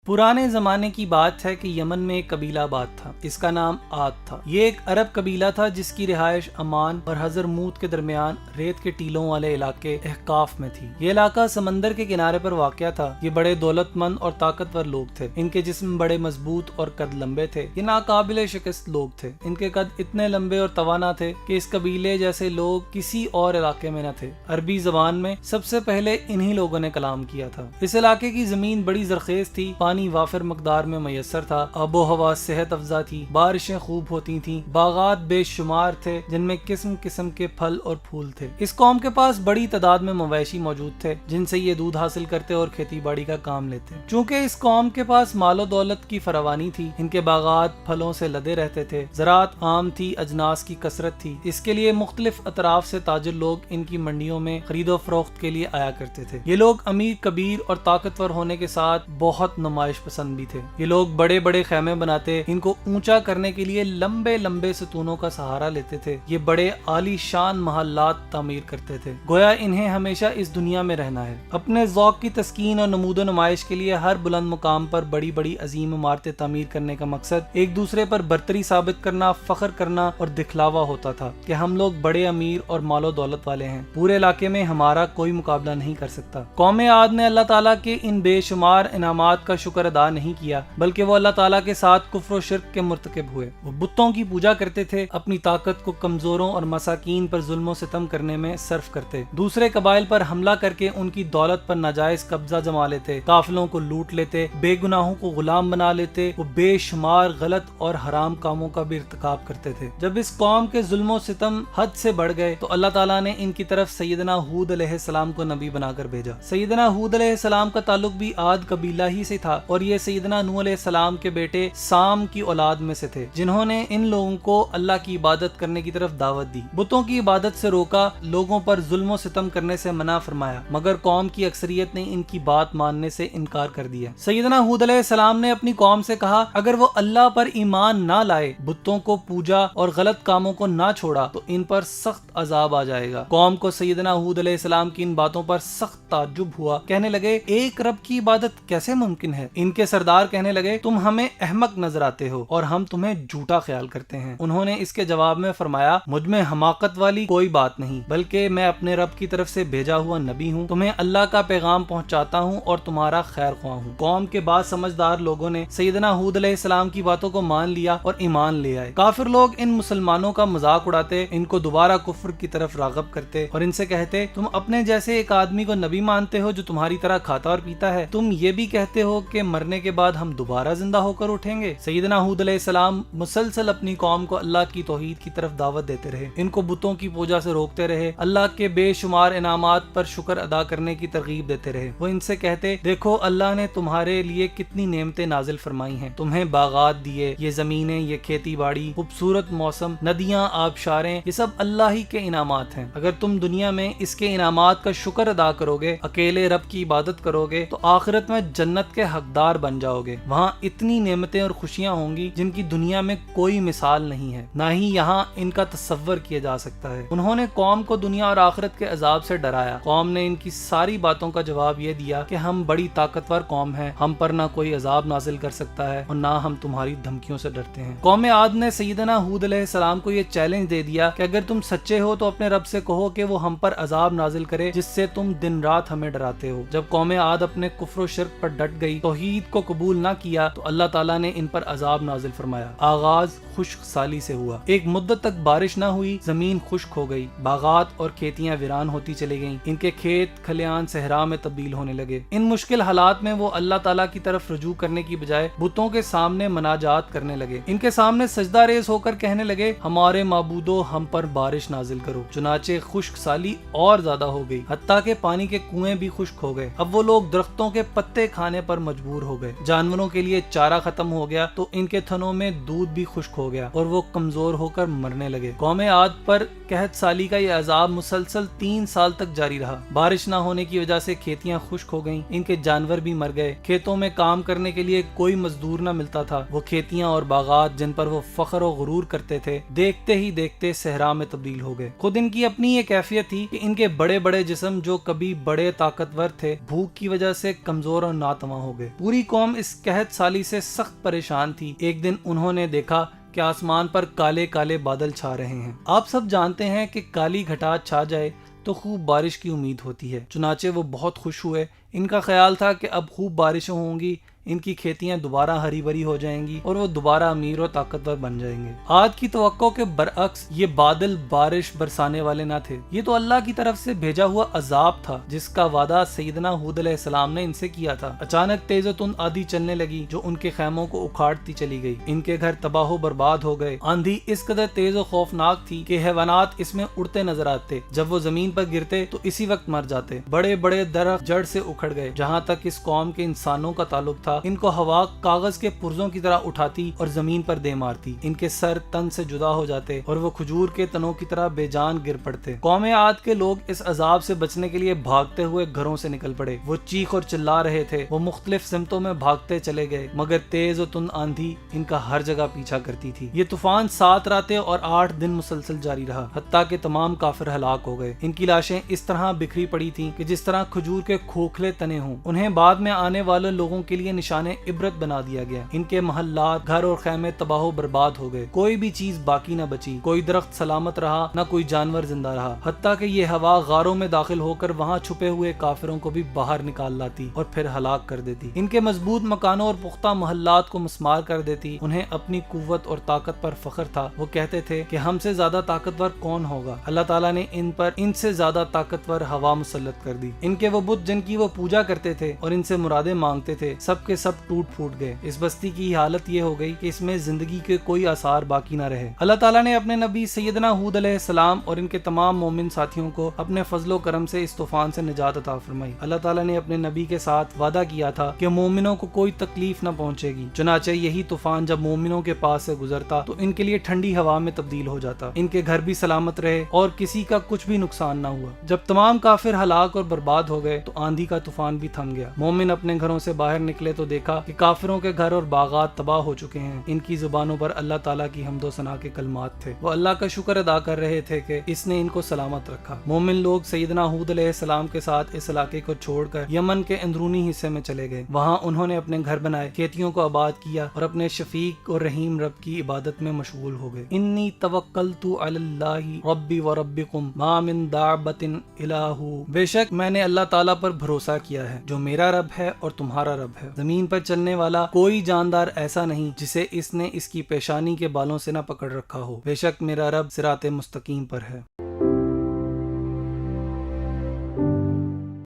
پرانے زمانے کی بات ہے کہ یمن میں ایک قبیلہ آباد تھا، اس کا نام عاد تھا۔ یہ ایک عرب قبیلہ تھا جس کی رہائش عمان اور حضرموت کے درمیان ریت کے ٹیلوں والے علاقے احقاف میں تھی۔ یہ علاقہ سمندر کے کنارے پر واقع تھا۔ یہ بڑے دولت مند اور طاقتور لوگ تھے۔ ان کے جسم بڑے مضبوط اور قد لمبے تھے۔ یہ ناقابل شکست لوگ تھے۔ ان کے قد اتنے لمبے اور توانا تھے کہ اس قبیلے جیسے لوگ کسی اور علاقے میں نہ تھے۔ عربی زبان میں سب سے پہلے انہی لوگوں نے کلام کیا تھا۔ اس علاقے کی زمین بڑی زرخیز تھی، پانی وافر مقدار میں میسر تھا، آب و ہوا صحت افزا تھی، بارشیں خوب ہوتی تھیں، باغات بے شمار تھے جن میں قسم قسم کے پھل اور پھول تھے۔ اس قوم کے پاس بڑی تعداد میں مویشی موجود تھے جن سے یہ دودھ حاصل کرتے اور کھیتی باڑی کا کام لیتے۔ چونکہ اس قوم کے پاس مال و دولت کی فراوانی تھی، ان کے باغات پھلوں سے لدے رہتے تھے، زراعت عام تھی، اجناس کی کثرت تھی، اس کے لیے مختلف اطراف سے تاجر لوگ ان کی منڈیوں میں خرید و فروخت کے لیے آیا کرتے تھے۔ یہ لوگ امیر کبیر اور طاقتور ہونے کے ساتھ بہت نمایش پسند بھی تھے۔ یہ لوگ بڑے بڑے خیمے بناتے، ان کو اونچا کرنے کے لیے لمبے لمبے ستونوں کا سہارا لیتے تھے۔ یہ بڑے عالی شان محلات تعمیر کرتے تھے، گویا انہیں ہمیشہ اس دنیا میں رہنا ہے۔ اپنے ذوق کی تسکین اور نمود و نمائش کے لیے ہر بلند مقام پر بڑی بڑی عظیم عمارتیں تعمیر کرنے کا مقصد ایک دوسرے پر برتری ثابت کرنا، فخر کرنا اور دکھلاوا ہوتا تھا کہ ہم لوگ بڑے امیر اور مال و دولت والے ہیں، پورے علاقے میں ہمارا کوئی مقابلہ نہیں کر سکتا۔ قوم عاد نے اللہ تعالیٰ کے ان بے شمار انعامات کا شکر ادا نہیں کیا، بلکہ وہ اللہ تعالیٰ کے ساتھ کفر و شرک کے مرتکب ہوئے۔ وہ بتوں کی پوجا کرتے تھے، اپنی طاقت کو کمزوروں اور مساکین پر ظلم و ستم کرنے میں صرف کرتے، دوسرے قبائل پر حملہ کر کے ان کی دولت پر ناجائز قبضہ جما لیتے، قافلوں کو لوٹ لیتے، بے گناہوں کو غلام بنا لیتے۔ وہ بے شمار غلط اور حرام کاموں کا بھی ارتکاب کرتے تھے۔ جب اس قوم کے ظلم و ستم حد سے بڑھ گئے تو اللہ تعالیٰ نے ان کی طرف سیدنا ہود علیہ السلام کو نبی بنا کر بھیجا۔ سیدنا ہود علیہ السلام کا تعلق بھی عاد قبیلہ ہی سے تھا، اور یہ سیدنا نوح علیہ السلام کے بیٹے سام کی اولاد میں سے تھے، جنہوں نے ان لوگوں کو اللہ کی عبادت کرنے کی طرف دعوت دی، بتوں کی عبادت سے روکا، لوگوں پر ظلم و ستم کرنے سے منع فرمایا، مگر قوم کی اکثریت نے ان کی بات ماننے سے انکار کر دیا۔ سیدنا ہود علیہ السلام نے اپنی قوم سے کہا، اگر وہ اللہ پر ایمان نہ لائے، بتوں کو پوجا اور غلط کاموں کو نہ چھوڑا تو ان پر سخت عذاب آ جائے گا۔ قوم کو سیدنا ہود علیہ السلام کی ان باتوں پر سخت تعجب ہوا، کہنے لگے ایک رب کی عبادت کیسے ممکن ہے؟ ان کے سردار کہنے لگے تم ہمیں احمق نظر آتے ہو اور ہم تمہیں جھوٹا خیال کرتے ہیں۔ انہوں نے اس کے جواب میں فرمایا، مجھ میں حماقت والی کوئی بات نہیں، بلکہ میں اپنے رب کی طرف سے بھیجا ہوا نبی ہوں، تمہیں اللہ کا پیغام پہنچاتا ہوں اور تمہارا خیر خواہ ہوں۔ قوم کے بعض سمجھدار لوگوں نے سیدنا ہود علیہ السلام کی باتوں کو مان لیا اور ایمان لے آئے۔ کافر لوگ ان مسلمانوں کا مذاق اڑاتے، ان کو دوبارہ کفر کی طرف راغب کرتے اور ان سے کہتے، تم اپنے جیسے ایک آدمی کو نبی مانتے ہو جو تمہاری طرح کھاتا اور پیتا ہے، تم یہ بھی کہتے ہو کہ مرنے کے بعد ہم دوبارہ زندہ ہو کر اٹھیں گے۔ سیدنا ہود علیہ السلام مسلسل اپنی قوم کو اللہ کی توحید کی طرف دعوت دیتے رہے، ان کو بتوں کی پوجا سے روکتے رہے، اللہ کے بے شمار انعامات پر شکر ادا کرنے کی ترغیب دیتے رہے۔ وہ ان سے کہتے، دیکھو اللہ نے تمہارے لیے کتنی نعمتیں نازل فرمائی ہیں، تمہیں باغات دیے، یہ زمینیں، یہ کھیتی باڑی، خوبصورت موسم، ندیاں، آبشاریں، یہ سب اللہ ہی کے انعامات ہیں۔ اگر تم دنیا میں اس کے انعامات کا شکر ادا کرو گے، اکیلے رب کی عبادت کرو گے، تو آخرت میں جنت کے حقدار بن جاؤ گے۔ وہاں اتنی نعمتیں اور خوشیاں ہوں گی جن کی دنیا میں کوئی مثال نہیں ہے، نہ ہی یہاں ان کا تصور کیا جا سکتا ہے۔ انہوں نے قوم کو دنیا اور آخرت کے عذاب سے ڈرایا۔ قوم نے ان کی ساری باتوں کا جواب یہ دیا کہ ہم بڑی طاقتور قوم ہیں، ہم پر نہ کوئی عذاب نازل کر سکتا ہے اور نہ ہم تمہاری دھمکیوں سے ڈرتے ہیں۔ قوم عاد نے سیدنا ہود علیہ السلام کو یہ چیلنج دے دیا کہ اگر تم سچے ہو تو اپنے رب سے کہو کہ وہ ہم پر عذاب نازل کرے جس سے تم دن رات ہمیں ڈراتے ہو۔ جب قوم عاد اپنے کفر و شرک پر ڈٹ گئی، توحید کو قبول نہ کیا، تو اللہ تعالیٰ نے ان پر عذاب نازل فرمایا۔ آغاز خشک سالی سے ہوا، ایک مدت تک بارش نہ ہوئی، زمین خشک ہو گئی، باغات اور کھیتیاں ویران ہوتی چلی گئیں، ان کے کھیت کھلیان صحرا میں تبدیل ہونے لگے۔ ان مشکل حالات میں وہ اللہ تعالیٰ کی طرف رجوع کرنے کی بجائے بتوں کے سامنے مناجات کرنے لگے، ان کے سامنے سجدہ ریز ہو کر کہنے لگے، ہمارے معبودو ہم پر بارش نازل کرو۔ چنانچہ خشک سالی اور زیادہ ہو گئی، حتیٰ کہ پانی کے کنویں بھی خشک ہو گئے۔ اب وہ لوگ درختوں کے پتے کھانے پر مجبور ہو گئے، جانوروں کے لیے چارہ ختم ہو گیا تو ان کے تھنوں میں دودھ بھی خشک ہو ہو گیا اور وہ کمزور ہو کر مرنے لگے۔ قوم عاد پر قحط سالی کا یہ عذاب مسلسل 3 سال تک جاری رہا۔ بارش نہ ہونے کی وجہ سے کھیتیاں خشک ہو گئیں، ان کے جانور بھی مر گئے، کھیتوں میں کام کرنے کے لیے کوئی مزدور نہ ملتا تھا۔ وہ کھیتیاں اور باغات جن پر وہ فخر و غرور کرتے تھے دیکھتے ہی دیکھتے صحرا میں تبدیل ہو گئے۔ خود ان کی اپنی یہ کیفیت تھی کہ ان کے بڑے بڑے جسم جو کبھی بڑے طاقتور تھے بھوک کی وجہ سے کمزور اور ناتواں ہو گئے۔ پوری قوم اس قحط سالی سے سخت پریشان تھی۔ ایک دن انہوں نے دیکھا کہ آسمان پر کالے کالے بادل چھا رہے ہیں۔ آپ سب جانتے ہیں کہ کالی گھٹا چھا جائے تو خوب بارش کی امید ہوتی ہے، چنانچہ وہ بہت خوش ہوئے۔ ان کا خیال تھا کہ اب خوب بارشیں ہوں گی، ان کی کھیتیاں دوبارہ ہری بھری ہو جائیں گی اور وہ دوبارہ امیر و طاقتور بن جائیں گے۔ عاد کی توقع کے برعکس یہ بادل بارش برسانے والے نہ تھے، یہ تو اللہ کی طرف سے بھیجا ہوا عذاب تھا جس کا وعدہ سیدنا ہود علیہ السلام نے ان سے کیا تھا۔ اچانک تیز و تند آندھی چلنے لگی جو ان کے خیموں کو اکھاڑتی چلی گئی، ان کے گھر تباہ و برباد ہو گئے۔ آندھی اس قدر تیز و خوفناک تھی کہ حیوانات اس میں اڑتے نظر آتے، جب وہ زمین پر گرتے تو اسی وقت مر جاتے۔ بڑے بڑے درخت جڑ سے اکھڑ گئے۔ جہاں تک اس قوم کے انسانوں کا تعلق تھا، ان کو ہوا کاغذ کے پرزوں کی طرح اٹھاتی اور زمین پر دے مارتی، ان کے سر تن سے جدا ہو جاتے اور وہ کھجور کے تنوں کی طرح بے جان گر پڑتے۔ قوم عاد کے لوگ اس عذاب سے بچنے کے لیے بھاگتے ہوئے گھروں سے نکل پڑے۔ وہ چیخ اور چلا رہے تھے، وہ مختلف سمتوں میں بھاگتے چلے گئے، مگر تیز و تند آندھی ان کا ہر جگہ پیچھا کرتی تھی۔ یہ طوفان 7 راتیں اور 8 دن مسلسل جاری رہا، حتیٰ کہ تمام کافر ہلاک ہو گئے۔ ان کی لاشیں اس طرح بکھری پڑی تھیں کہ جس طرح کھجور کے کھوکھلے تنے ہوں۔ انہیں بعد میں آنے والے لوگوں کے لیے نشان عبرت بنا دیا گیا۔ ان کے محلات، گھر اور خیمے تباہ و برباد ہو گئے، کوئی بھی چیز باقی نہ بچی، کوئی درخت سلامت رہا نہ کوئی جانور زندہ رہا، حتیٰ کہ یہ ہوا غاروں میں داخل ہو کر وہاں چھپے ہوئے کافروں کو بھی باہر نکال لاتی اور پھر ہلاک کر دیتی۔ ان کے مضبوط مکانوں اور پختہ محلات کو مسمار کر دیتی۔ انہیں اپنی قوت اور طاقت پر فخر تھا، وہ کہتے تھے کہ ہم سے زیادہ طاقتور کون ہوگا۔ اللہ تعالیٰ نے ان پر ان سے زیادہ طاقتور ہوا مسلط کر دی۔ ان کے وہ بت جن کی وہ پوجا کرتے تھے اور ان سے مرادیں مانگتے تھے سب کے سب ٹوٹ پھوٹ گئے۔ اس بستی کی حالت یہ ہو گئی کہ اس میں زندگی کے کوئی آثار باقی نہ رہے۔ اللہ تعالیٰ نے اپنے نبی سیدنا ہود علیہ السلام اور ان کے تمام مومن ساتھیوں کو اپنے فضل و کرم سے اس طوفان سے نجات عطا فرمائی۔ اللہ تعالیٰ نے اپنے نبی کے ساتھ وعدہ کیا تھا کہ مومنوں کو کوئی تکلیف نہ پہنچے گی، چنانچہ یہی طوفان جب مومنوں کے پاس سے گزرتا تو ان کے لیے ٹھنڈی ہوا میں تبدیل ہو جاتا، ان کے گھر بھی سلامت رہے اور کسی کا کچھ بھی نقصان نہ ہوا۔ جب تمام کافر ہلاک اور برباد ہو گئے تو آندھی کا طوفان بھی تھم گیا۔ مومن اپنے گھروں سے باہر نکلے تو دیکھا کہ کافروں کے گھر اور باغات تباہ ہو چکے ہیں۔ ان کی زبانوں پر اللہ تعالیٰ کی حمد و ثنا کے کلمات تھے، وہ اللہ کا شکر ادا کر رہے تھے کہ اس نے ان کو سلامت رکھا۔ مومن لوگ سیدنا ہود علیہ السلام کے ساتھ اس علاقے کو چھوڑ کر یمن کے اندرونی حصے میں چلے گئے۔ وہاں انہوں نے اپنے گھر بنائے، کھیتیوں کو آباد کیا اور اپنے شفیق اور رحیم رب کی عبادت میں مشغول ہو گئے۔ انی توکلت علی اللہ ربی و ربکم ما من دابۃ الا ہو، بے شک میں نے اللہ تعالیٰ پر بھروسہ کیا ہے جو میرا رب ہے اور تمہارا رب ہے۔ زمین پر چلنے والا کوئی جاندار ایسا نہیں جسے اس نے اس کی پیشانی کے بالوں سے نہ پکڑ رکھا ہو، بے شک میرا رب صراط مستقیم پر ہے۔